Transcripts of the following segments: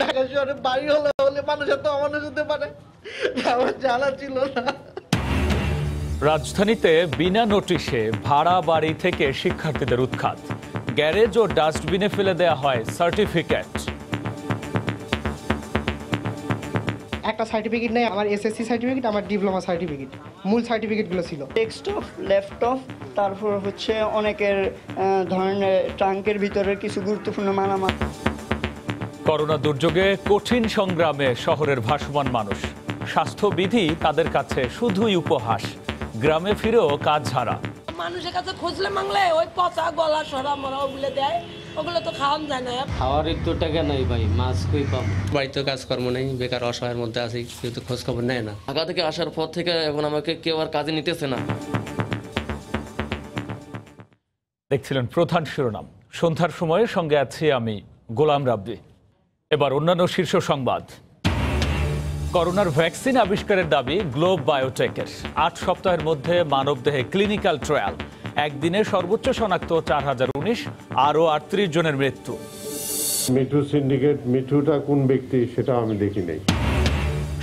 ঢাকা শহরে বাড়ি হলে মানুষের তো অমানুষ হতে পারে, আমার জানা ছিল না। রাজধানীতে বিনা নোটিশে ভাড়া বাড়ি থেকে শিক্ষার্থীদের উৎখাত, গ্যারেজ ও ডাস্টবিনে ফেলে দেওয়া হয় সার্টিফিকেট। একটা সার্টিফিকেট নেই, আমার এসএসসি সার্টিফিকেট, আমার ডিপ্লোমা সার্টিফিকেট, মূল সার্টিফিকেটগুলো ছিল। ডেস্কটপ, ল্যাপটপ, তারপর হচ্ছে অনেকের ধরনের ট্রাঙ্কের ভিতরে কিছু গুরুত্বপূর্ণ মালামাল। করোনা দুর্যোগে কঠিন সংগ্রামে শহরের ভাসমান মানুষ, স্বাস্থ্যবিধি তাদের কাছে শুধুই উপহাস, গ্রামে ফিরেও কাজ ছাড়া। মানুষের কাছে খুঁজলে মাংলে ওই পচা গলা সরা মরা ওগুলো দেয়, ওগুলো তো খাওয়ান যায় না। খাওয়ার একটু টাকা নাই ভাই, মাছ কই পাম। বাড়িতে কাজকর্ম নেই, বেকার অসহায়ের মধ্যে আছি, কিন্তু খোঁজ খবর নেয় না। ঢাকা থেকে আসার পর থেকে এখন আমাকে কেউ আর কাজে নিতেছে না। দেখছিলেন প্রধান শিরোনাম, সন্ধ্যার সময়ে সঙ্গে আছি আমি গোলাম রাব্বি। এবার অন্যান্য শীর্ষ সংবাদ। করোনার ভ্যাকসিন আবিষ্কারের দাবি গ্লোব বায়োটেকের, 8 সপ্তাহের মধ্যে মানবদেহে ক্লিনিক্যাল ট্রায়াল, একদিনে সর্বোচ্চ শনাক্ত 4019, আরও 38 জনের মৃত্যু। মিঠু সিন্ডিকেট, মিঠুটা কোন ব্যক্তি সেটা আমি দেখি নাই।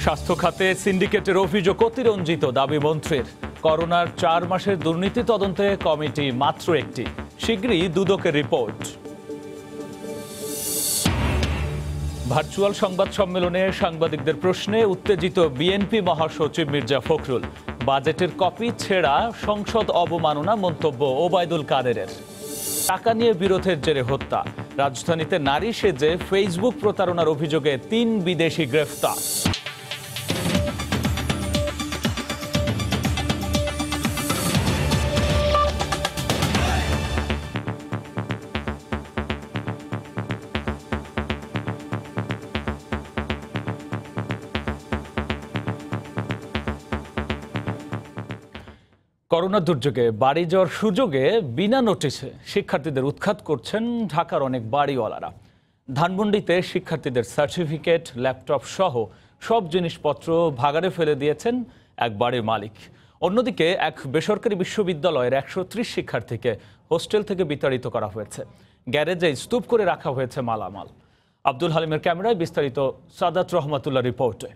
স্বাস্থ্য খাতে সিন্ডিকেটের অভিযোগ অতিরঞ্জিত, দাবি মন্ত্রীর। করোনার 4 মাসের দুর্নীতি তদন্তে কমিটি মাত্র একটি, শীঘ্রই দুদকের রিপোর্ট। ভার্চুয়াল সংবাদ সম্মেলনে সাংবাদিকদের প্রশ্নে উত্তেজিত বিএনপি মহাসচিব মির্জা ফখরুল। বাজেটের কপি ছেঁড়া, সংসদ অবমাননা মন্তব্য ওবায়দুল কাদেরের। টাকা নিয়ে বিরোধের জেরে হত্যা, রাজধানীতে নারী সেজে ফেসবুক প্রতারণার অভিযোগে 3 বিদেশি গ্রেফতার। করোনা দুর্যোগে বাড়ি যাওয়ার সুযোগে বিনা নোটিশে শিক্ষার্থীদের উৎখাত করছেন ঢাকার অনেক বাড়িওয়ালারা। ধানমন্ডিতে শিক্ষার্থীদের সার্টিফিকেট, ল্যাপটপ সহ সব জিনিসপত্র ভাগাড়ে ফেলে দিয়েছেন এক বাড়ির মালিক। অন্যদিকে এক বেসরকারি বিশ্ববিদ্যালয়ের 130 শিক্ষার্থীকে হোস্টেল থেকে বিতাড়িত করা হয়েছে, গ্যারেজে স্তূপ করে রাখা হয়েছে মালামাল। আব্দুল হালিমের ক্যামেরায় বিস্তারিত সাদাত রহমাতুল্লাহ রিপোর্টে।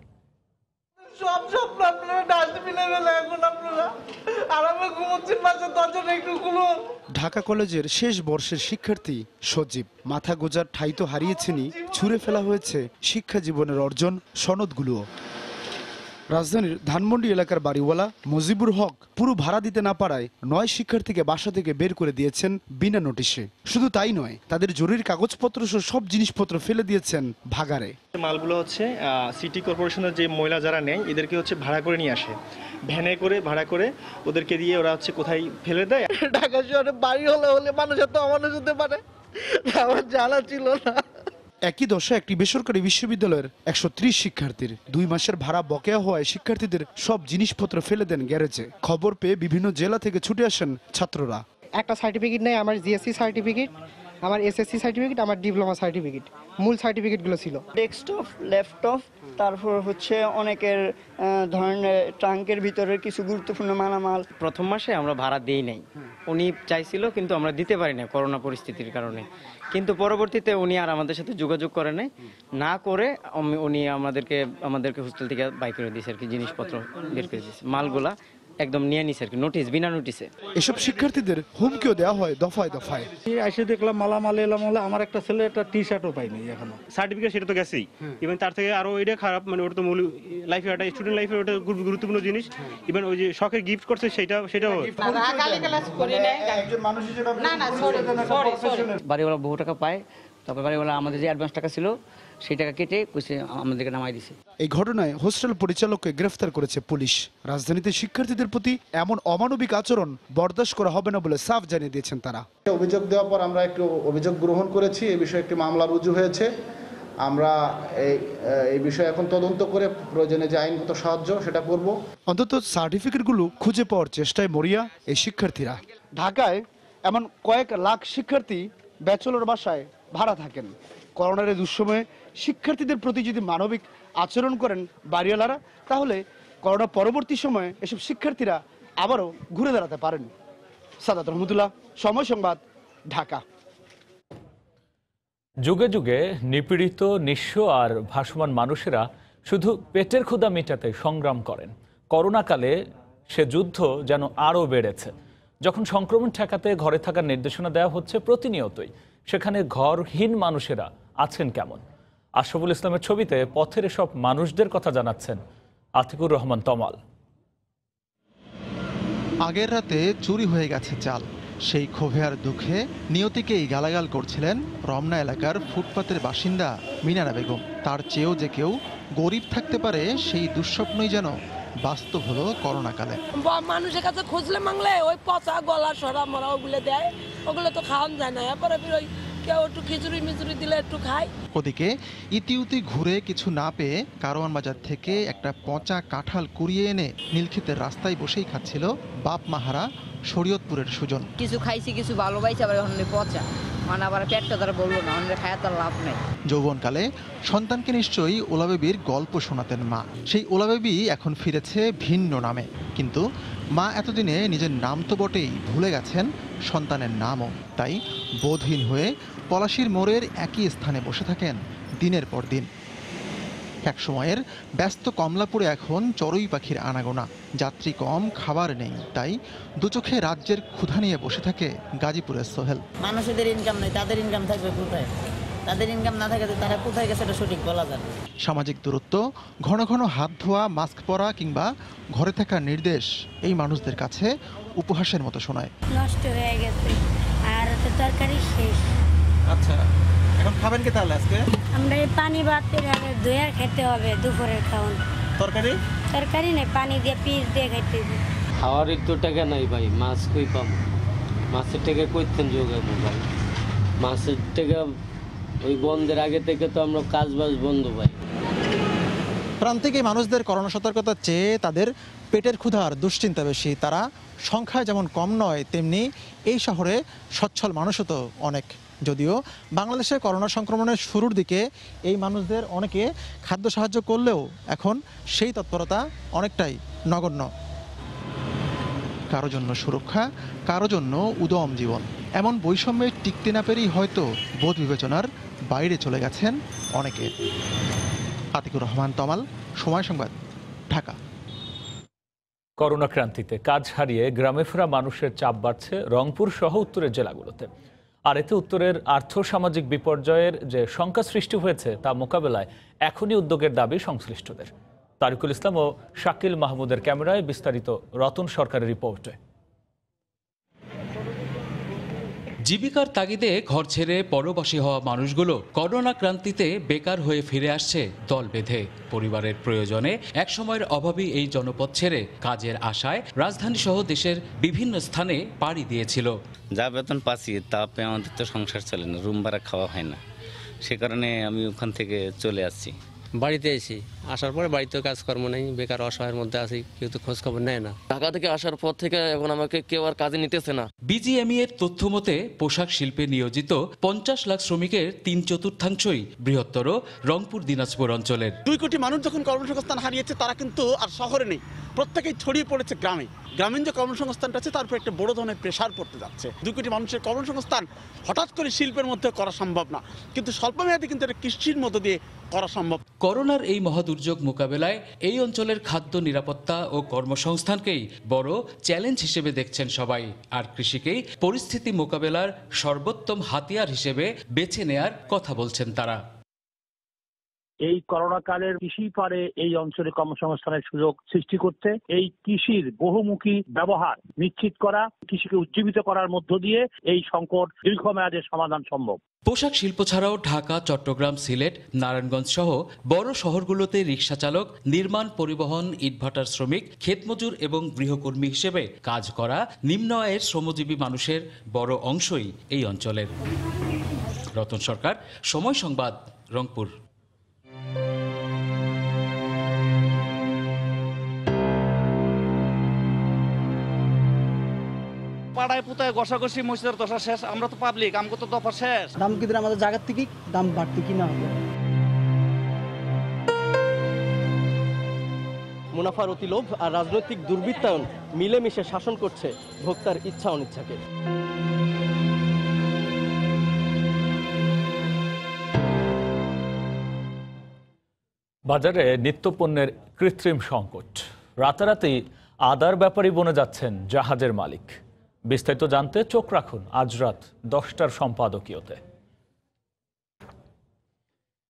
সব স্বপ্ন আপনারা ডাস্টবিনে ফেলে, এখন আপনারা আর আমরা ঘুমোচ্ছি, পাশে দরজাটা একটু খুলুন। ঢাকা কলেজের শেষ বর্ষের শিক্ষার্থী সজীব, মাথা গোজার ঠাই তো হারিয়েছেনই, ছুঁড়ে ফেলা হয়েছে শিক্ষা জীবনের অর্জন সনদগুলোও। রাজধানীর ধানমন্ডি এলাকার বাড়িওয়ালা মজিবুর হক পুরো ভাড়া দিতে না পারায় 9 শিক্ষার্থীকে বাসা থেকে বের করে দিয়েছেন বিনা নোটিশে। শুধু তাই নয়, তাদের জরুরি কাগজপত্র সহ সব জিনিসপত্র ফেলে দিয়েছেন ভাগাড়ে। মালগুলো হচ্ছে সিটি কর্পোরেশনের যে মহিলা যারা নেয় এদেরকে হচ্ছে ভাড়া করে নিয়ে আসে, ভ্যানে করে ভাড়া করে ওদেরকে দিয়ে ওরা হচ্ছে কোথায় ফেলে দেয়। ঢাকা শহরে বাড়ি হলে মানুষের তো অমানুষ হতে পারে, আমার জানা ছিল না। একই দশা একটি বেসরকারি বিশ্ববিদ্যালয়ের 130 শিক্ষার্থীর 2 মাসের ভাড়া বকেয়া হওয়ায় শিক্ষার্থীদের সব জিনিসপত্র ফেলে দেন গ্যারেজে। খবর পেয়ে বিভিন্ন জেলা থেকে ছুটে আসেন ছাত্ররা। একটা সার্টিফিকেট নেই, আমার জিএসসি সার্টিফিকেট, আমার এসএসসি সার্টিফিকেট, আমার ডিপ্লোমা সার্টিফিকেট, মূল সার্টিফিকেটগুলো ছিল। ডেস্কটপ, ল্যাপটপ, তারপর হচ্ছে অনেকের ধরনের ট্রাঙ্কের ভিতরে কিছু গুরুত্বপূর্ণ মালামাল। প্রথম মাসে আমরা ভাড়া দেই নাই, উনি চাইছিল কিন্তু আমরা দিতে পারি না করোনা পরিস্থিতির কারণে। কিন্তু পরবর্তীতে উনি আর আমাদের সাথে যোগাযোগ করে নাই, না করে উনি আমাদেরকে হোস্টেল থেকে বাই করে দিয়েছে আর কি, জিনিসপত্র বের করে দিয়েছে, মালগুলা একদম নিয়ে নিছে আর কি, নোটিশ বিনা নোটিশে। এসব শিক্ষার্থীদের হুমকিও দেওয়া হয় দফায় দফায়। এসে দেখলাম মালামাল এলাম, আমার একটা ছেলে একটা টি শার্টও পাইনি এখনো। সার্টিফিকেট সেটা তো গেছেই, ইভেন তার থেকে আরো এটা খারাপ, মানে ওটা তো মূল লাইফে একটা স্টুডেন্ট লাইফে ওটা গুরুত্বপূর্ণ জিনিস। ইভেন ওই যে শখের গিফট করছে সেটাও বাড়িওয়ালা বহু টাকা পায়, তারপর বাড়িওয়ালা আমাদের যে অ্যাডভান্স টাকা ছিল সেই টাকা কেটে আমাদেরকে নামাই দিছে। এই ঘটনায় হোস্টেল পরিচালককে গ্রেফতার করেছে পুলিশ। রাজধানীতে শিক্ষার্থীদের প্রতি এমন অমানবিক আচরণ বরদাস্ত করা হবে না বলে সাফ জানিয়ে দিয়েছেন তারা। অভিযোগ দেওয়ার পর আমরা একটু অভিযোগ গ্রহণ করেছি, এই বিষয়ে একটি মামলা রুজু হয়েছে। আমরা এই বিষয়ে এখন তদন্ত করে প্রয়োজনে যে আইনগত সাহায্য সেটা করব। অন্তত সার্টিফিকেটগুলো খুঁজে পাওয়ার চেষ্টায় মরিয়া এই শিক্ষার্থীরা। ঢাকায় এমন কয়েক লাখ শিক্ষার্থী ব্যাচেলর বাসায় ভাড়া থাকেন। করোনার দুঃসময়ে শিক্ষার্থীদের প্রতি যদি মানবিক আচরণ করেন বাড়িওয়ালারা, তাহলে করোনা পরবর্তী সময়ে এসব শিক্ষার্থীরা আবারও ঘুরে দাঁড়াতে পারেন। সাদাত রহমতুল্লাহ, সময় সংবাদ, ঢাকা। যুগে যুগে নিপীড়িত, নিঃস্ব আর ভাসমান মানুষেরা শুধু পেটের ক্ষুধা মেটাতে সংগ্রাম করেন। করোনাকালে সে যুদ্ধ যেন আরও বেড়েছে। যখন সংক্রমণ ঠেকাতে ঘরে থাকার নির্দেশনা দেওয়া হচ্ছে প্রতিনিয়তই, সেখানে ঘরহীন মানুষেরা আছেন কেমন? আশরাফুল ইসলামের ছবিতে পথের এসব মানুষদের কথা জানাচ্ছেন আতিকুর রহমান তমাল। আগের রাতে চুরি হয়ে গেছে চাল, সেই ক্ষোভে আর দুঃখে নিয়তিকেই গালাগাল করছিলেন রমনা এলাকার ফুটপাতের বাসিন্দা মিনারা বেগম। তার চেয়েও যে কেউ গরিব থাকতে পারে সেই দুঃস্বপ্নই যেন বাস্তব হলো করোনাকালে। মানুষের কাছে খুঁজলে মাংলে ওই পচা গলা সরা মরা ওগুলো দেয়, ওগুলো তো খাওয়ান যায় না। এরপরে ওই কেউ একটু খিচুড়ি মিচুড়ি দিলে একটু খায়। ওদিকে ইতিউতি ঘুরে কিছু না পেয়ে কারওয়ান বাজার থেকে একটা পচা কাঁঠাল কুড়িয়ে এনে নীলক্ষেতের রাস্তায় বসেই খাচ্ছিল বাপ মাহারা শরীয়তপুরের সুজন। কিছু খাইছি, কিছু ভালো পাইছি, আবার এখন পচা, মানে আবার পেটটা তারা বললো না, অন্য খায় তার লাভ নেই। যৌবনকালে সন্তানকে নিশ্চয়ই ওলা বেবির গল্প শোনাতেন মা। সেই ওলা বেবি এখন ফিরেছে ভিন্ন নামে, কিন্তু মা এতদিনে নিজের নাম তো বটেই ভুলে গেছেন সন্তানের নামও। তাই বোধহীন হয়ে পলাশীর মোড়ের একই স্থানে বসে থাকেন দিনের পর দিন। এক সময়ের ব্যস্ত কমলাপুরে এখন চড়ুই পাখির আনাগোনা, যাত্রী কম, খাবার নেই, তাই দুচোখে রাজ্যের ক্ষুধা নিয়ে বসে থাকে গাজীপুরের সোহেল। মানুষদের ইনকাম নেই, তাদের ইনকাম থাকবে কোথায়? তাদের ইনকাম না থাকে তারা কোথায় গেছে এটা সঠিক বলা যায় না। সামাজিক দূরত্ব, ঘন ঘন হাত ধোয়া, মাস্ক পরা কিংবা ঘরে থাকার নির্দেশ এই মানুষদের কাছে উপহাসের মতো শোনায়। নষ্ট হয়ে গেছে আর তরকারি শেষ। আচ্ছা, এখন খাবেন কি তাহলে আজকে? আমরা এই পানি ভাত ধুয়ে খেতে হবে দুপুরের খাওয়ান। তরকারি নেই, পানি দিয়ে পিস দিয়ে খাইতে হবে। খাওয়ার একটু টাকা নাই ভাই, মাছ কই পাবো? মাছের টাকা কইতেন যোগাবো ভাই? মাছের টাকা ওই বন্ধের আগে থেকে তো আমরা কাজ বাজ বন্ধ ভাই। প্রান্তিক এই মানুষদের করোনা সতর্কতার চেয়ে তাদের পেটের ক্ষুধার দুশ্চিন্তা বেশি। তারা সংখ্যায় যেমন কম নয়, তেমনি এই শহরে সচ্ছল মানুষও তো অনেক। যদিও বাংলাদেশে করোনা সংক্রমণের শুরুর দিকে এই মানুষদের অনেকে খাদ্য সাহায্য করলেও এখন সেই তৎপরতা অনেকটাই নগণ্য। কারো জন্য সুরক্ষা, কারো জন্য উদম জীবন, এমন বৈষম্যে টিকতে না পেরেই হয়তো বোধ বিবেচনার বাইরে চলে গেছেন অনেকে। আতিকুর রহমান তমাল, সময় সংবাদ, ঢাকা। করোনা ক্রান্তিতে কাজ হারিয়ে গ্রামে ফেরা মানুষের চাপ বাড়ছে রংপুর সহ উত্তরের জেলাগুলোতে। আর এতে উত্তরের আর্থসামাজিক বিপর্যয়ের যে শঙ্কা সৃষ্টি হয়েছে তা মোকাবেলায় এখনই উদ্যোগের দাবি সংশ্লিষ্টদের। তারিকুল ইসলাম ও শাকিল মাহমুদের ক্যামেরায় বিস্তারিত রতন সরকারের রিপোর্টে। জীবিকার তাগিদে ঘর ছেড়ে পরবাসী হওয়া মানুষগুলো করোনা ক্রান্তিতে বেকার হয়ে ফিরে আসছে দল বেঁধে। পরিবারের প্রয়োজনে একসময়ের অভাবী এই জনপদ ছেড়ে কাজের আশায় রাজধানী সহ দেশের বিভিন্ন স্থানে পাড়ি দিয়েছিল। যা বেতন পাচ্ছি তা পেয়ে আমাদের তো সংসার চলে না, রুম ভাড়া খাওয়া হয় না, সে কারণে আমি ওখান থেকে চলে আসছি। বাড়িতে এসি, আসার পরে বাড়িতে কাজকর্ম নেই, বেকার অসহায়ের মধ্যে আছি, কেউ তো খোঁজ খবর নেয় না। ঢাকা থেকে আসার পর থেকে এখন আমাকে কেউ আর কাজে নিতেছে না। বিজিএমই এর তথ্য মতে পোশাক শিল্পে নিয়োজিত 50 লাখ শ্রমিকের 3/4 বৃহত্তর রংপুর দিনাজপুর অঞ্চলের। 2 কোটি মানুষ যখন কর্মসংস্থান হারিয়েছে তারা কিন্তু আর শহরে নেই, প্রত্যেকেই ছড়িয়ে পড়েছে গ্রামে। গ্রামীণ যে কর্মসংস্থানটা আছে তার উপর একটা বড় ধরনের প্রেশার পড়তে যাচ্ছে। 2 কোটি মানুষের কর্মসংস্থান হঠাৎ করে শিল্পের মধ্যে করা সম্ভব না, কিন্তু স্বল্পমেয়াদে কিন্তু এটা কৃষির মধ্য দিয়ে করা সম্ভব। করোনার এই মহাদুর্যোগ মোকাবেলায় এই অঞ্চলের খাদ্য নিরাপত্তা ও কর্মসংস্থানকেই বড় চ্যালেঞ্জ হিসেবে দেখছেন সবাই। আর কৃষিকেই পরিস্থিতি মোকাবেলার সর্বোত্তম হাতিয়ার হিসেবে বেছে নেয়ার কথা বলছেন তারা। এই করোনা কালের কৃষি পারে এই অঞ্চলে কর্মসংস্থানের সুযোগ সৃষ্টি করতে, এই কৃষির বহুমুখী ব্যবহার নিশ্চিত করা, কৃষিকে উজ্জীবিত করার মধ্য দিয়ে এই সংকট দীর্ঘমেয়াদে সমাধান সম্ভব। পোশাক শিল্প ছাড়াও ঢাকা, চট্টগ্রাম, সিলেট, নারায়ণগঞ্জ সহ বড় শহরগুলোতে রিকশা চালক, নির্মাণ, পরিবহন, ইটভাটার শ্রমিক, ক্ষেতমজুর এবং গৃহকর্মী হিসেবে কাজ করা নিম্ন আয়ের শ্রমজীবী মানুষের বড় অংশই এই অঞ্চলের। রতন সরকার, সময় সংবাদ, রংপুর। পাড়ায় পুতায় ঘষাঘষি মসজিদের দশা শেষ, আমরা তো পাবলিক, আমগো তো দফা শেষ। দাম কি আমাদের জায়গার থেকে দাম বাড়তি কিনা হবে। মুনাফার অতিলোভ আর রাজনৈতিক দুর্বৃত্তায়ন মিলেমিশে শাসন করছে ভোক্তার ইচ্ছা অনিচ্ছাকে। বাজারে নিত্যপণ্যের কৃত্রিম সংকট। রাতারাতি আদার ব্যাপারী বনে যাচ্ছেন জাহাজের মালিক। বিস্তারিত জানতে চোখ রাখুন আজ রাত 10টার সম্পাদকীয়তে।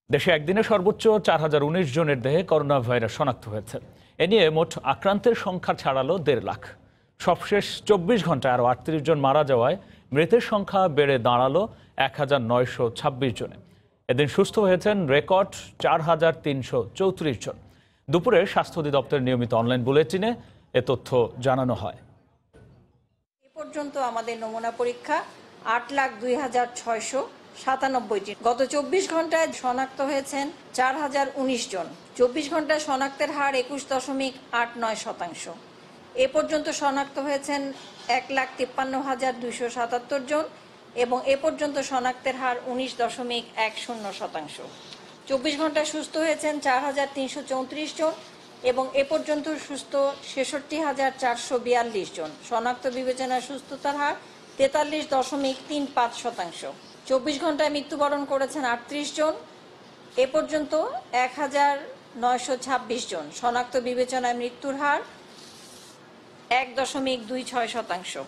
দেশে একদিনে সর্বোচ্চ 4019 জনের দেহে করোনা ভাইরাস শনাক্ত হয়েছে। এ নিয়ে মোট আক্রান্তের সংখ্যা ছাড়ালো 1.5 লাখ। সবশেষ 24 ঘন্টায় আরও 38 জন মারা যাওয়ায় মৃতের সংখ্যা বেড়ে দাঁড়ালো 1926 জনে। এদিন সুস্থ হয়েছেন রেকর্ড 4334 জন। দুপুরে স্বাস্থ্য অধিদপ্তরের নিয়মিত অনলাইন বুলেটিনে এ তথ্য জানানো হয়। এ পর্যন্ত আমাদের নমুনা পরীক্ষা 8,02,697টি। গত 24 ঘন্টায় শনাক্ত হয়েছেন 4019 জন। 24 ঘন্টায় শনাক্তের হার 21.89%। এ পর্যন্ত শনাক্ত হয়েছেন 1,53,277 জন এবং এ পর্যন্ত শনাক্তের হার 19.10%। 24 ঘন্টায় সুস্থ হয়েছেন 4,334 জন এবং এ পর্যন্ত সুস্থ 66,442 জন। শনাক্ত বিবেচনায় সুস্থতার হার 43.35%। 24 ঘন্টায় মৃত্যুবরণ করেছেন 38 জন, এ পর্যন্ত 1,926 জন। শনাক্ত বিবেচনায় মৃত্যুর হার 1.26%।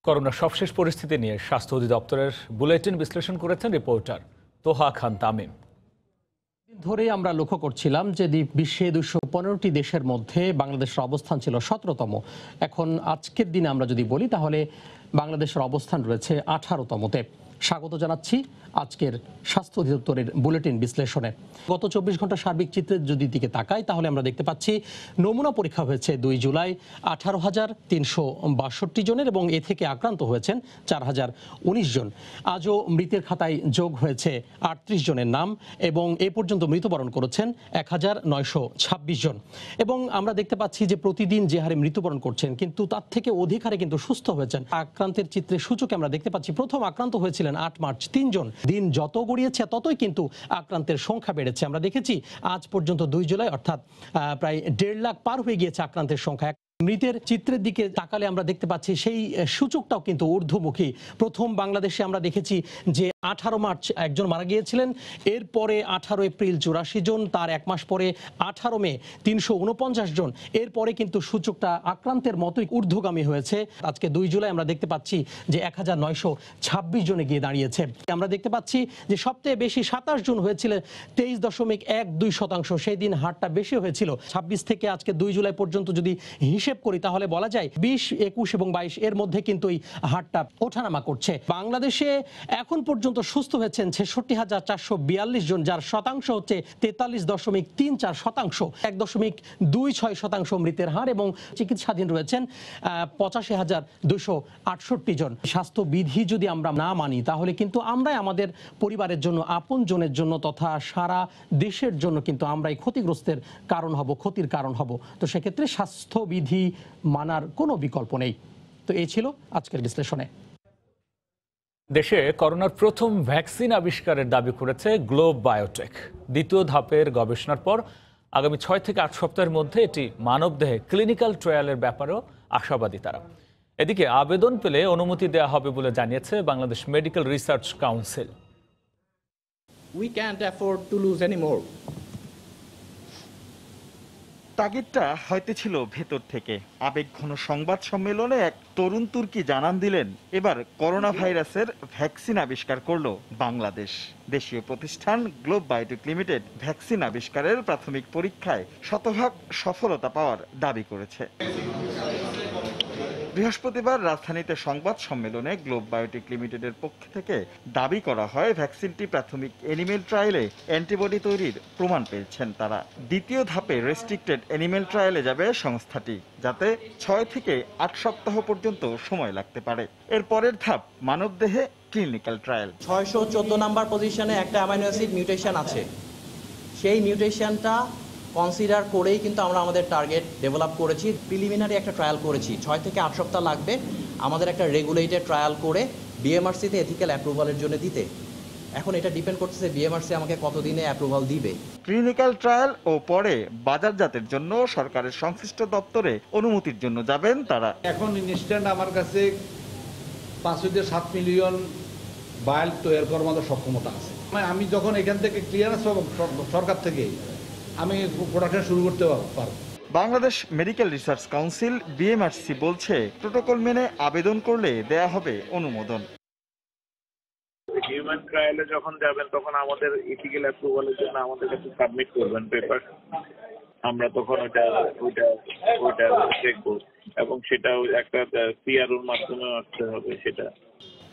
করোনার সবশেষ পরিস্থিতি নিয়ে স্বাস্থ্য অধিদপ্তরের বুলেটিন বিশ্লেষণ করেছেন রিপোর্টার তোহা খান তামিম। ধরে আমরা লক্ষ্য করছিলাম যে বিশ্বে 215টি দেশের মধ্যে বাংলাদেশের অবস্থান ছিল 17তম। এখন আজকের দিনে আমরা যদি বলি তাহলে বাংলাদেশের অবস্থান রয়েছে 18তমতে। স্বাগত জানাচ্ছি আজকের স্বাস্থ্য অধিদপ্তরের বুলেটিন বিশ্লেষণে। গত 24 ঘন্টা সার্বিক চিত্রের যদি দিকে তাকাই তাহলে আমরা দেখতে পাচ্ছি নমুনা পরীক্ষা হয়েছে 2 জুলাই 18,362 জনের এবং এ থেকে আক্রান্ত হয়েছেন 4019 জন। আজও মৃতের খাতায় যোগ হয়েছে 38 জনের নাম এবং এ পর্যন্ত মৃত্যুবরণ করেছেন 1926 জন। এবং আমরা দেখতে পাচ্ছি যে প্রতিদিন যে হারে মৃত্যুবরণ করছেন কিন্তু তার থেকে অধিক হারে কিন্তু সুস্থ হয়েছেন। আক্রান্তের চিত্রে সূচকে আমরা দেখতে পাচ্ছি প্রথম আক্রান্ত হয়েছিলেন 8 মার্চ 3 জন। দিন যত গড়িয়েছে ততই কিন্তু আক্রান্তের সংখ্যা বেড়েছে। আমরা দেখেছি আজ পর্যন্ত 2 জুলাই অর্থাৎ প্রায় 1.5 লাখ পার হয়ে গিয়েছে আক্রান্তের সংখ্যা। মৃতের চিত্রের দিকে তাকালে আমরা দেখতে পাচ্ছি সেই সূচকটাও কিন্তু ঊর্ধ্বমুখী। প্রথম বাংলাদেশে আমরা দেখেছি যে 18 মার্চ একজন মারা গিয়েছিলেন, এরপরে 18 এপ্রিল 84 জন, তার এক মাস পরে 18 মে 349 জন। এরপরে কিন্তু সূচকটা আক্রান্তের মতোই ঊর্ধ্বগামী হয়েছে। আজকে 2 জুলাই আমরা দেখতে পাচ্ছি যে 1926 জনে গিয়ে দাঁড়িয়েছে। আমরা দেখতে পাচ্ছি যে সবচেয়ে বেশি 27 জন হয়েছিলেন 23.12%। সেই দিন হারটা বেশি হয়েছিল। 26 থেকে আজকে 2 জুলাই পর্যন্ত যদি হিসেব করি তাহলে বলা যায় 20, 21 এবং 22 এর মধ্যে কিন্তু এই হারটা ওঠানামা করছে। বাংলাদেশে এখন পর্যন্ত সুস্থ হয়েছেন 66,442 জন, যার শতাংশ হচ্ছে 43.34%। 1.26% মৃতের হার এবং চিকিৎসাধীন রয়েছেন 85,268 জন। স্বাস্থ্যবিধি যদি আমরা না মানি তাহলে কিন্তু আমরাই আমাদের পরিবারের জন্য, আপন জনের জন্য তথা সারা দেশের জন্য কিন্তু আমরাই ক্ষতিগ্রস্তের কারণ হব, ক্ষতির কারণ হব। তো সেক্ষেত্রে স্বাস্থ্যবিধি মানার কোনো বিকল্প নেই। তো এই ছিল আজকের বিশ্লেষণে। দেশে করোনার প্রথম ভ্যাকসিন আবিষ্কারের দাবি করেছে গ্লোব বায়োটেক। দ্বিতীয় ধাপের গবেষণার পর আগামী 6 থেকে 8 সপ্তাহের মধ্যে এটি মানবদেহে ক্লিনিক্যাল ট্রায়ালের ব্যাপারেও আশাবাদী তারা। এদিকে আবেদন পেলে অনুমতি দেওয়া হবে বলে জানিয়েছে Bangladesh medical research council. We can't afford to lose anymore. তাগিদটা হয়তো ছিল ভেতর থেকে। আবেগঘন সংবাদ সম্মেলনে এক তরুণ তুর্কি জানান দিলেন এবার করোনা ভাইরাসের ভ্যাকসিন আবিষ্কার করলো বাংলাদেশ। দেশীয় প্রতিষ্ঠান গ্লোব বায়োটেক লিমিটেড ভ্যাকসিন আবিষ্কারের প্রাথমিক পরীক্ষায় 100% সফলতা পাওয়ার দাবি করেছে। বৃহস্পতিবার রাজধানীতে সংবাদ সম্মেলনে গ্লোব বায়োটেক লিমিটেডের পক্ষ থেকে দাবি করা হয় ভ্যাকসিনটি প্রাথমিক অ্যানিমেল ট্রায়ালে অ্যান্টিবডি তৈরির প্রমাণ পেয়েছেন তারা। দ্বিতীয় ধাপে রেস্ট্রিক্টেড অ্যানিমেল ট্রায়ালে যাবে সংস্থাটি, যাতে 6 থেকে 8 সপ্তাহ পর্যন্ত সময় লাগতে পারে। এর পরের ধাপ মানবদেহে ক্লিনিক্যাল ট্রায়াল। 614 নাম্বার পজিশনে একটা অ্যামাইনো অ্যাসিড মিউটেশন আছে, সেই মিউটেশনটা কনসিডার করেই কিন্তু আমরা আমাদের টার্গেট ডেভেলপ করেছি। প্রিলিমিনারি একটা ট্রায়াল করেছি, 6 থেকে 8 সপ্তাহ লাগবে আমাদের একটা রেগুলেটেড ট্রায়াল করে বিএমআরসিতে এথিক্যাল অ্যাপ্রুভালের জন্য দিতে। এখন এটা ডিপেন্ড করতেছে বিএমআরসি আমাকে কতদিনে অ্যাপ্রুভাল দিবে। ক্লিনিক্যাল ট্রায়াল ও পরে বাজারজাতের জন্য সরকারের সংশ্লিষ্ট দপ্তরে অনুমতির জন্য যাবেন তারা। এখন ইনস্ট্যান্ট আমার কাছে 5 থেকে 7 মিলিয়ন বায়াল তৈরি করার মতো সক্ষমতা আছে। আমি যখন এখান থেকে ক্লিয়ারেন্স পাবো সরকার থেকে, আমি প্রোডাকশন শুরু করতে পারবো। Bangladesh medical research council BMRC বলছে প্রোটোকল মেনে আবেদন করলে দেয়া হবে অনুমোদন। হিউম্যান ট্রায়ালে যখন যাবেন তখন আমাদের ইথিক্যাল অ্যাপ্রুভালের জন্য আমাদের কাছে সাবমিট করবেন পেপার, আমরা তখন ওইটা দেখবো এবং সেটাও একটা CROর মাধ্যমে আসতে হবে। সেটা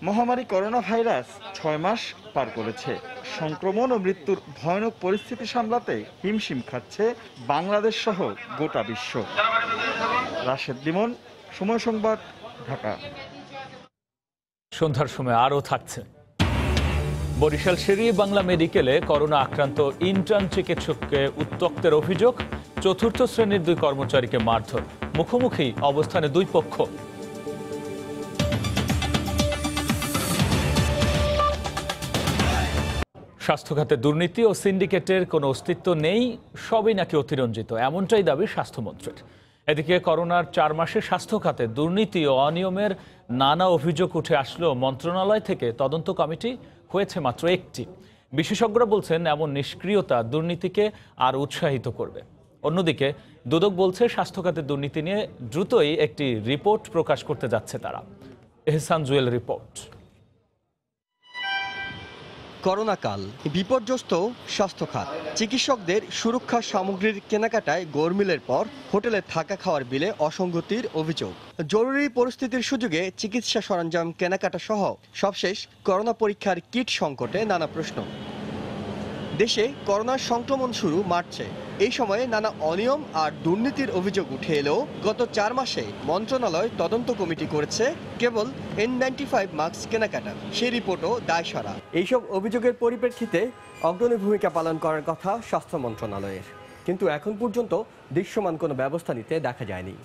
মহামারী করোনা ভাইরাস 6 মাস পার করেছে। সংক্রমণ ও মৃত্যুর ভয়ানক পরিস্থিতি সামলাতে হিমশিম খাচ্ছে বাংলাদেশ সহ গোটা বিশ্ব। রাশেদ লিমন, সময় সংবাদ, ঢাকা। সন্ধ্যার সময় আরও থাকছে। বরিশাল শের-ই-বাংলা মেডিকেলে করোনা আক্রান্ত ইন্টার্ন চিকিৎসককে উত্ত্যক্তের অভিযোগ, 4র্থ শ্রেণীর 2 কর্মচারীকে মারধর, মুখোমুখি অবস্থানে 2 পক্ষ। স্বাস্থ্য খাতে দুর্নীতি ও সিন্ডিকেটের কোনো অস্তিত্ব নেই, সবই নাকি অতিরঞ্জিত, এমনটাই দাবি স্বাস্থ্যমন্ত্রীর। এদিকে করোনার 4 মাসে স্বাস্থ্য খাতে দুর্নীতি ও অনিয়মের নানা অভিযোগ উঠে আসলেও মন্ত্রণালয় থেকে তদন্ত কমিটি হয়েছে মাত্র 1টি। বিশেষজ্ঞরা বলছেন এমন নিষ্ক্রিয়তা দুর্নীতিকে আর উৎসাহিত করবে। অন্যদিকে দুদক বলছে স্বাস্থ্য খাতে দুর্নীতি নিয়ে দ্রুতই একটি রিপোর্ট প্রকাশ করতে যাচ্ছে তারা। এহসান জুয়েল রিপোর্ট। করোনাকাল, বিপর্যস্ত স্বাস্থ্য খাত, চিকিৎসকদের সুরক্ষা সামগ্রীর কেনাকাটায় গোলমিলের পর হোটেলে থাকা খাওয়ার বিলে অসঙ্গতির অভিযোগ, জরুরি পরিস্থিতির সুযোগে চিকিৎসা সরঞ্জাম কেনাকাটা সহ সবশেষ করোনা পরীক্ষার কিট সংকটে নানা প্রশ্ন। দেশে করোনার সংক্রমণ শুরু মার্চে, এই সময়ে নানা অনিয়ম আর দুর্নীতির অভিযোগ উঠে এলেও গত 4 মাসে মন্ত্রণালয় তদন্ত কমিটি করেছে কেবল N95 মাস্ক কেনাকাটা, সেই রিপোর্টও দায়সারা। এইসব অভিযোগের পরিপ্রেক্ষিতে অগ্রণী ভূমিকা পালন করার কথা স্বাস্থ্য মন্ত্রণালয়ের, কিন্তু এখন পর্যন্ত দৃশ্যমান কোনো ব্যবস্থা নিতে দেখা যায়নি।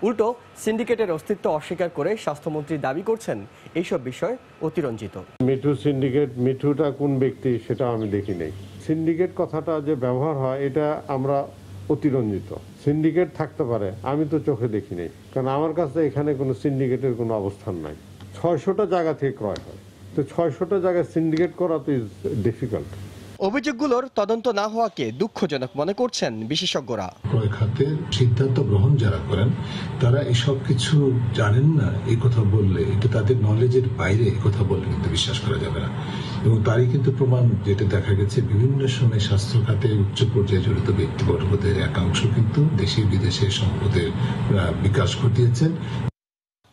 উল্টো সিন্ডিকেটের অস্তিত্ব অস্বীকার করে স্বাস্থ্যমন্ত্রী দাবি করছেন এইসব বিষয় অতিরঞ্জিত। মিঠু সিন্ডিকেট, মিঠুটা কোন ব্যক্তি সেটা আমি দেখি নাই। সিন্ডিকেট কথাটা যে ব্যবহার হয় এটা আমরা অতিরঞ্জিত। সিন্ডিকেট থাকতে পারে, আমি তো চোখে দেখি নাই, কারণ আমার কাছে এখানে কোনো সিন্ডিকেটের কোনো অবস্থান নাই। 600টা জায়গা থেকে ক্রয় হয়, তো 600টা জায়গায় সিন্ডিকেট করা তো ইজ ডিফিকাল্ট। অভিযোগগুলোর তদন্ত না হওয়াকে দুঃখজনক মনে করছেন বিশেষজ্ঞরা। ক্রয় খাতের সিদ্ধান্ত গ্রহণ যারা করেন তারা এসব কিছু জানেন না, এই কথা বললে এটা তাদের নলেজের বাইরে, এই কথা বললে কিন্তু বিশ্বাস করা যাবে না। এবং তারই কিন্তু প্রমাণ যেটা দেখা গেছে, বিভিন্ন সময় স্বাস্থ্য খাতে উচ্চ পর্যায়ে জড়িত ব্যক্তিবর্গদের একাংশ কিন্তু দেশে বিদেশে সম্পদের বিকাশ ঘটিয়েছেন।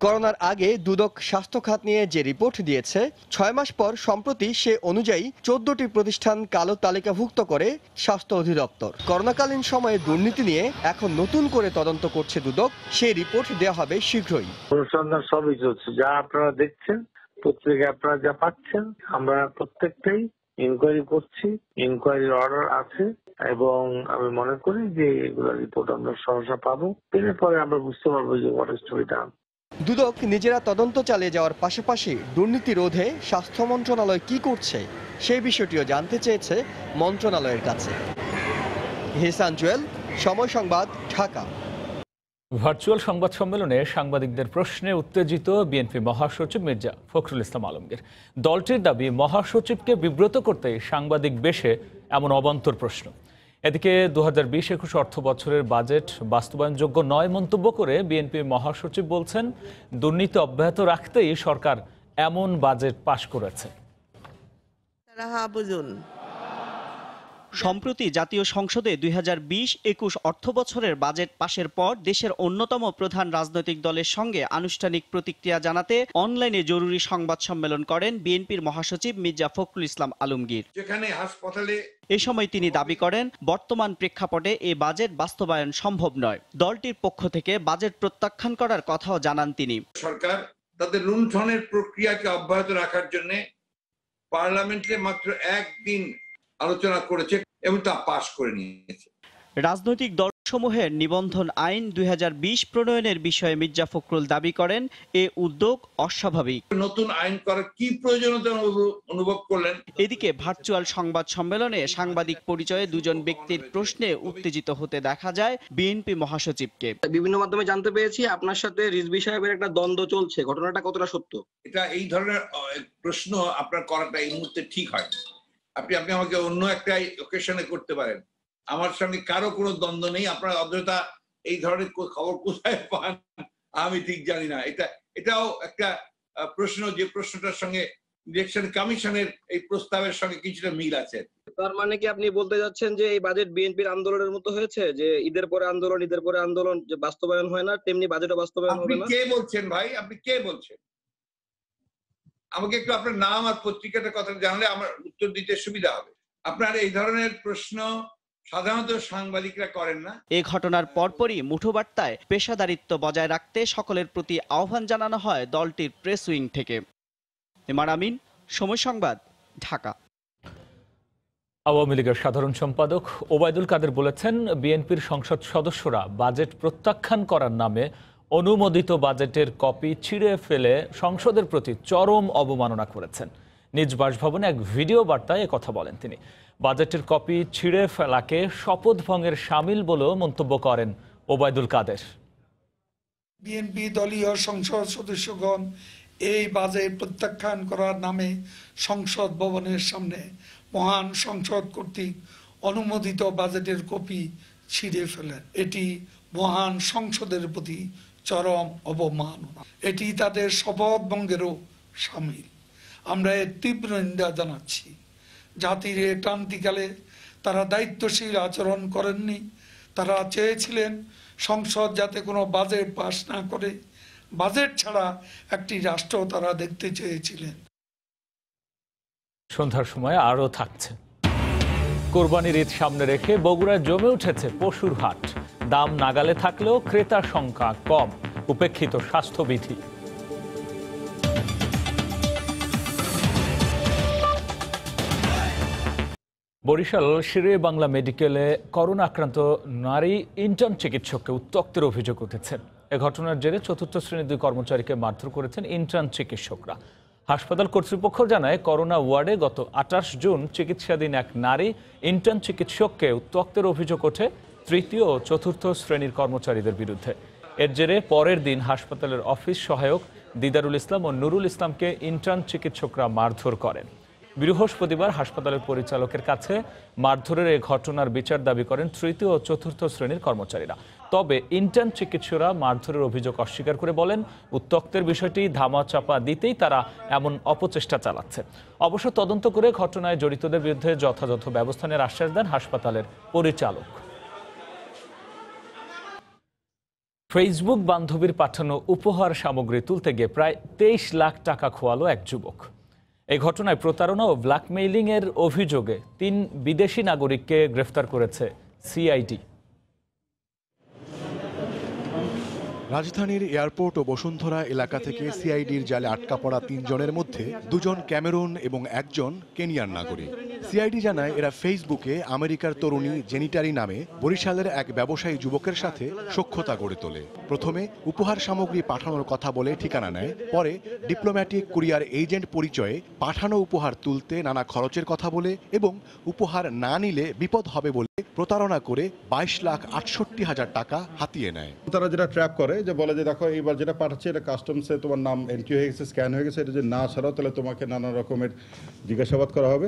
করোনার আগে দুদক স্বাস্থ্য খাত নিয়ে যে রিপোর্ট দিয়েছে, 6 মাস পর সম্প্রতি সে অনুযায়ী 14টি প্রতিষ্ঠান কালো তালিকাভুক্ত করে স্বাস্থ্য অধিদপ্তর। করোনাকালীন সময়ে দুর্নীতি নিয়ে এখন নতুন করে তদন্ত করছে দুদক, সেই রিপোর্ট দেওয়া হবে শীঘ্রই। অনুসন্ধান সবই চলছে, যা আপনারা দেখছেন পত্রিকায় আপনারা যা পাচ্ছেন, আমরা প্রত্যেকটাই ইনকোয়ারি করছি, ইনকোয়ারির অর্ডার আছে এবং আমি মনে করি যে এগুলো রিপোর্ট আমরা সহসা পাবো। এরপরে আমরা বুঝতে পারবো যে what is to be done. Dudok নিজেরা তদন্ত চালিয়ে যাওয়ার পাশাপাশি দুর্নীতি রোধে স্বাস্থ্য মন্ত্রণালয় কি করছে সেই বিষয়টিও জানতে চেয়েছে মন্ত্রণালয়ের কাছে। এহসান জুয়েল, সময় সংবাদ, ঢাকা। ভার্চুয়াল সংবাদ সম্মেলনে সাংবাদিকদের প্রশ্নে উত্তেজিত বিএনপি মহাসচিব মির্জা ফখরুল ইসলাম আলমগীর। দলটির দাবি, মহাসচিবকে বিব্রত করতে সাংবাদিক বেশে এমন অবান্তর প্রশ্ন। এদিকে 2020-21 অর্থ বছরের বাজেট বাস্তবায়নযোগ্য নয় মন্তব্য করে বিএনপির মহাসচিব বলছেন, দুর্নীতি অব্যাহত রাখতেই সরকার এমন বাজেট পাশ করেছে। সম্প্রতি জাতীয় সংসদে 2020-21 অর্থ বছরের বাজেট পাশের পর দেশের অন্যতম প্রধান রাজনৈতিক দলের সঙ্গে আনুষ্ঠানিক প্রতিক্রিয়া জানাতে অনলাইনে জরুরি সংবাদ সম্মেলন করেন বিএনপির মহাসচিব মির্জা ফখরুল ইসলাম আলমগীর। এ সময় তিনি দাবি করেন, বর্তমান প্রেক্ষাপটে এ বাজেট বাস্তবায়ন সম্ভব নয়। দলটির পক্ষ থেকে বাজেট প্রত্যাখ্যান করার কথাও জানান তিনি। সরকার তাদের লুণ্ঠনের প্রক্রিয়াকে অব্যাহত রাখার জন্য পার্লামেন্টে মাত্র একদিন আলোচনা করেছে এবং তা পাশ করে নিয়েছে। রাজনৈতিক দল সমূহের নিবন্ধন আইন 2020 প্রণয়নের বিষয়ে মির্জা ফখরুল দাবি করেন এ উদ্যোগ অস্বাভাবিক। নতুন আইন করার কি প্রয়োজনীয়তা অনুভব করলেন? এদিকে ভার্চুয়াল সংবাদ সম্মেলনে সাংবাদিক পরিচয়ে দুজন ব্যক্তির প্রশ্নে উত্তেজিত হতে দেখা যায় বিএনপি মহাসচিবকে। বিভিন্ন মাধ্যমে জানতে পেরেছি আপনার সাথে রিজভী সাহেবের একটা দ্বন্দ্ব চলছে, ঘটনাটা কতটা সত্য? এটা এই ধরনের প্রশ্ন আপনার করাটা এই মুহূর্তে ঠিক হয়। আপনি আমাকে অন্য একটা ওকেশনে করতে পারেন। আমার সঙ্গে কারো কোনো দ্বন্দ্ব নেই। আপনার অদ্ভুতা এই ধরনের খবর কোথায় পান আমি ঠিক জানি না। এটাও একটা প্রশ্ন, যে প্রশ্নটার সঙ্গে ইলেকশন কমিশনের এই প্রস্তাবের সঙ্গে কিছুটা মিল আছে। তার মানে কি আপনি বলতে যাচ্ছেন যে এই বাজেট বিএনপির আন্দোলনের মতো হয়েছে, যে ঈদের পরে আন্দোলন যে বাস্তবায়ন হয় না, তেমনি বাজেটও বাস্তবায়ন হবে না? আপনি কে বলছেন ভাই? আপনি কে বলছেন? আমাকে একটু আপনার নাম আর পত্রিকাটার কথা জানলে আমার উত্তর দিতে সুবিধা হবে। আপনার এই ধরনের প্রশ্ন সাধারণত সাংবাদিকরা করেন না। এই ঘটনার পরপরই মুঠোবার্তায় পেশাদারিত্ব বজায় রাখতে সকলের প্রতি আহ্বান জানানো হয় দলটির প্রেস উইং থেকে। এমআর আমিন, সময় সংবাদ, ঢাকা। আওয়ামী লীগের সাধারণ সম্পাদক ওবায়দুল কাদের বলেছেন, বিএনপির সংসদ সদস্যরা বাজেট প্রত্যাখ্যান করার নামে অনুমোদিত বাজেটের কপি ছিঁড়ে ফেলে সংসদের প্রতি চরম অবমাননা করেছেন। নিজ বাসভবনে এক ভিডিও বার্তায় কথা বলেন তিনি। বাজেটের কপি ছিঁড়ে ফেলাকে শপথ ভঙ্গের শামিল বলেও মন্তব্য করেন ওবায়দুল কাদের। বিএনপি দলীয় সংসদ সদস্যগণ এই বাজেট প্রত্যাখ্যান করার নামে সংসদ ভবনের সামনে মহান সংসদ কর্তৃক অনুমোদিত বাজেটের কপি ছিঁড়ে ফেলেন। এটি মহান সংসদের প্রতি চরম অবমাননা। এটি তাদের শপথ ভঙ্গেরও শামিল। আমরা এর তীব্র নিন্দা জানাচ্ছি। জাতির এ ক্রান্তিকালে তারা দায়িত্বশীল আচরণ করেননি। তারা চেয়েছিলেন সংসদ যাতে কোনো বাজেট পাস না করে, বাজেট ছাড়া একটি রাষ্ট্র তারা দেখতে চেয়েছিলেন। সন্ধ্যার সময় আরও থাকছে। কোরবানির ঈদ সামনে রেখে বগুড়ায় জমে উঠেছে পশুর হাট। দাম নাগালে থাকলেও ক্রেতার সংখ্যা কম, উপেক্ষিত স্বাস্থ্যবিধি। বরিশাল শেরে বাংলা মেডিকেলে করোনা আক্রান্ত নারী ইন্টার্ন চিকিৎসককে উত্ত্যক্তের অভিযোগ উঠেছে। এ ঘটনার জেরে চতুর্থ শ্রেণীর 2 কর্মচারীকে মারধর করেছেন ইন্টার্ন চিকিৎসকরা। হাসপাতাল কর্তৃপক্ষ জানায়, করোনা ওয়ার্ডে গত 28 জুন চিকিৎসাধীন এক নারী ইন্টার্ন চিকিৎসককে উত্ত্যক্তের অভিযোগ ওঠে তৃতীয় ও চতুর্থ শ্রেণীর কর্মচারীদের বিরুদ্ধে। এর জেরে পরের দিন হাসপাতালের অফিস সহায়ক দিদারুল ইসলাম ও নুরুল ইসলামকে ইন্টার্ন চিকিৎসকরা মারধর করেন। বৃহস্পতিবার হাসপাতালের পরিচালকের কাছে মারধরের এই ঘটনার বিচার দাবি করেন তৃতীয় ও চতুর্থ শ্রেণীর কর্মচারীরা। তবে ইন্টার্ন চিকিৎসকরা মারধরের অভিযোগ অস্বীকার করে বলেন, উত্ত্যক্তের বিষয়টি ধামাচাপা দিতেই তারা এমন অপচেষ্টা চালাচ্ছে। অবশ্য তদন্ত করে ঘটনায় জড়িতদের বিরুদ্ধে যথাযথ ব্যবস্থা নেওয়ার আশ্বাস দেন হাসপাতালের পরিচালক। ফেসবুক বান্ধবীর পাঠানো উপহার সামগ্রী তুলতে গিয়ে প্রায় 23 লাখ টাকা খোয়ালো এক যুবক। এই ঘটনায় প্রতারণা ও ব্ল্যাকমেইলিং এর অভিযোগে 3 বিদেশি নাগরিককে গ্রেফতার করেছে সিআইডি। রাজধানীর এয়ারপোর্ট ও বসুন্ধরা এলাকা থেকে সিআইডির জালে আটকা পড়া 3 জনের মধ্যে 2 জন ক্যামেরুন এবং 1 জন কেনিয়ার নাগরিক। সিআইডি জানায়, এরা ফেসবুকে আমেরিকার তরুণী জেনিটারি নামে বরিশালের এক ব্যবসায়ী যুবকের সাথে সখ্যতা গড়ে তোলে। প্রথমে উপহার সামগ্রী পাঠানোর কথা বলে ঠিকানা নেয়, পরে ডিপ্লোম্যাটিক কুরিয়ার এজেন্ট পরিচয়ে পাঠানো উপহার তুলতে নানা খরচের কথা বলে এবং উপহার না নিলে বিপদ হবে বলে প্রতারণা করে 22,68,000 টাকা হাতিয়ে নেয়। তারা যেটা ট্র্যাপ করে, যে বলে যে দেখো এইবার যেটা পাঠাচ্ছে এটা কাস্টমসে তোমার নাম এন্ট্রি হয়ে গেছে, স্ক্যান হয়ে গেছে, এটা যদি না ছাড়াও তাহলে তোমাকে নানা রকমের জিজ্ঞাসাবাদ করা হবে,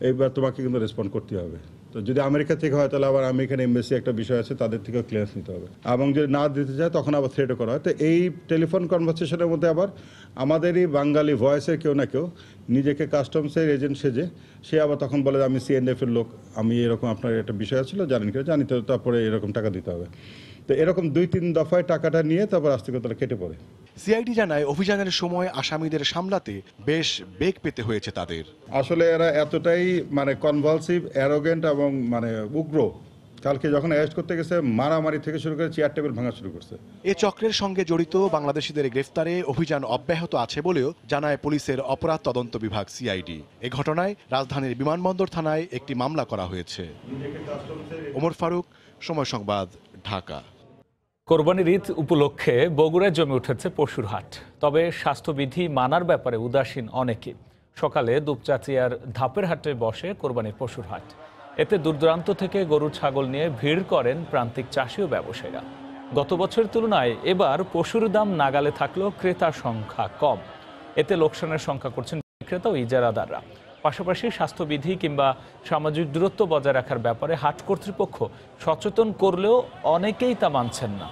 এইবার তোমাকে কিন্তু রেসপন্ড করতে হবে। তো যদি আমেরিকা থেকে হয় তাহলে আবার আমেরিকান এমবেসি একটা বিষয় আছে, তাদের থেকেও ক্লিয়ারেন্স নিতে হবে, এবং যদি না দিতে চায় তখন আবার থ্রেটও করা হয়। তো এই টেলিফোন কনভারসেশনের মধ্যে আবার আমাদেরই বাঙালি ভয়েসের কেউ না কেউ নিজেকে কাস্টমসের এজেন্ট সেজে সে আবার তখন বলে আমি সিএনএফ এর লোক, আমি এরকম আপনার একটা বিষয় ছিল জানেন কি, জানি তো, তারপরে এরকম টাকা দিতে হবে। তো এরকম 2-3 দফায় টাকাটা নিয়ে তারপর আস্তে করে তারা কেটে পড়ে। সিআইডি জানায়, অভিযানের সময় আসামিদের সামলাতে বেশ বেগ পেতে হয়েছে তাদের। আসলে এরা এতটাই কনভালসিভ, অ্যারোগেন্ট এবং উগ্র। কালকে যখন অ্যারেস্ট করতে গেছে মারামারি থেকে শুরু করে চেয়ার টেবিল ভাঙা শুরু করছে। এ চক্রের সঙ্গে জড়িত বাংলাদেশিদের গ্রেফতারে অভিযান অব্যাহত আছে বলেও জানায় পুলিশের অপরাধ তদন্ত বিভাগ সিআইডি। এ ঘটনায় রাজধানীর বিমানবন্দর থানায় একটি মামলা করা হয়েছে। ওমর ফারুক, সময় সংবাদ, ঢাকা। কোরবানির ঈদ উপলক্ষে বগুড়ায় জমে উঠেছে পশুর হাট। তবে স্বাস্থ্যবিধি মানার ব্যাপারে উদাসীন অনেকে। সকালে দুপচাচিয়ার ধাপের হাটে বসে কোরবানির পশুর হাট। এতে দূরদূরান্ত থেকে গরু ছাগল নিয়ে ভিড় করেন প্রান্তিক চাষি ও ব্যবসায়ীরা। গত বছরের তুলনায় এবার পশুর দাম নাগালে থাকলেও ক্রেতার সংখ্যা কম। এতে লোকসানের সংখ্যা করছেন বিক্রেতা ও ইজারাদাররা। পাশাপাশি স্বাস্থ্যবিধি কিংবা সামাজিক দূরত্ব বজায় রাখার ব্যাপারে হাট কর্তৃপক্ষ সচেতন করলেও অনেকেই তা মানছেন না।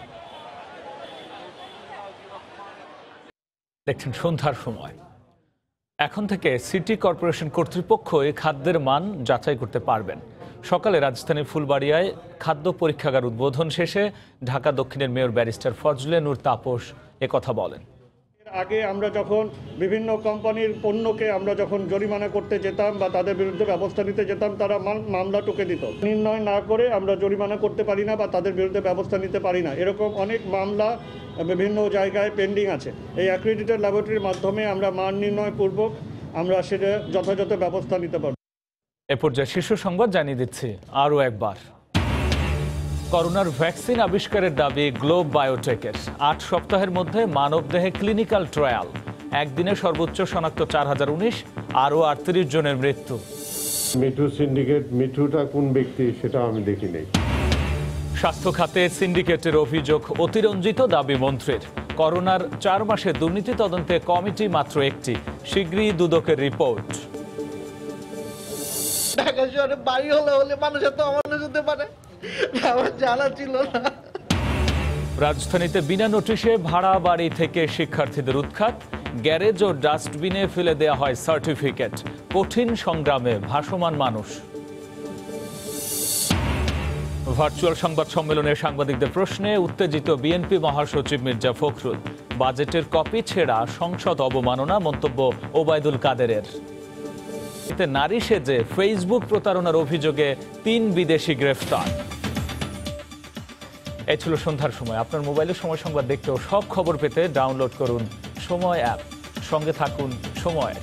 দেখছেন সন্ধ্যার সময়। এখন থেকে সিটি কর্পোরেশন কর্তৃপক্ষ এই খাদ্যের মান যাচাই করতে পারবেন। সকালে রাজধানীর ফুলবাড়িয়ায় খাদ্য পরীক্ষাগার উদ্বোধন শেষে ঢাকা দক্ষিণের মেয়র ব্যারিস্টার ফজলে নূর তাপস একথা বলেন। আগে আমরা যখন বিভিন্ন কোম্পানির পণ্যকে আমরা যখন জরিমানা করতে যেতাম বা তাদের বিরুদ্ধে ব্যবস্থা নিতে যেতাম, তারা মামলা টুকে দিত। নির্ণয় না করে আমরা জরিমানা করতে পারি না বা তাদের বিরুদ্ধে ব্যবস্থা নিতে পারি না। এরকম অনেক মামলা বিভিন্ন জায়গায় পেন্ডিং আছে। এই অ্যাক্রিডিটেড ল্যাবরেটরির মাধ্যমে আমরা মান নির্ণয় পূর্বক আমরা সেটা যথাযথ ব্যবস্থা নিতে পারব। এ পর্যায়ে শীর্ষ সংবাদ জানিয়ে দিচ্ছি আরও একবার। করোনার ভ্যাকসিন আবিষ্কারের দাবি গ্লোব বায়োটেকের। 8 সপ্তাহের মধ্যে মানবদেহে ক্লিনিক্যাল ট্রায়াল। একদিনে সর্বোচ্চ শনাক্ত 4019, আরও 38 জনের মৃত্যু। মিঠু সিন্ডিকেট, মিঠুটা কোন ব্যক্তি সেটা আমি দেখি নাই। স্বাস্থ্য খাতে সিন্ডিকেটের অভিযোগ অতিরঞ্জিত, দাবি মন্ত্রীর। করোনার 4 মাসে দুর্নীতি তদন্তে কমিটি মাত্র একটি, শীঘ্রই দুদকের রিপোর্ট। ঢাকা শহরে বাড়ি হলে মানুষের তো অমানুষ হতে পারে, আমার জানা ছিল না। রাজধানীতে বিনা নোটিশে ভাড়া বাড়ি থেকে শিক্ষার্থীদের উৎখাত। গ্যারেজ ও ডাস্টবিনে ফেলে দেয়া হয় সার্টিফিকেট। কঠিন সংগ্রামে ভাসমান মানুষ। ভার্চুয়াল সংবাদ সম্মেলনে সাংবাদিকদের প্রশ্নে উত্তেজিত বিএনপি মহাসচিব মির্জা ফখরুল। বাজেটের কপি ছেঁড়া সংসদ অবমাননা, মন্তব্য ওবায়দুল কাদেরের। এতে নারী সেজে ফেসবুক প্রতারণার অভিযোগে 3 বিদেশি গ্রেফতার। এই ছিল সন্ধ্যার সময়। আপনার মোবাইলে সময় সংবাদ দেখতে ও সব খবর পেতে ডাউনলোড করুন সময় অ্যাপ। সঙ্গে থাকুন সময়।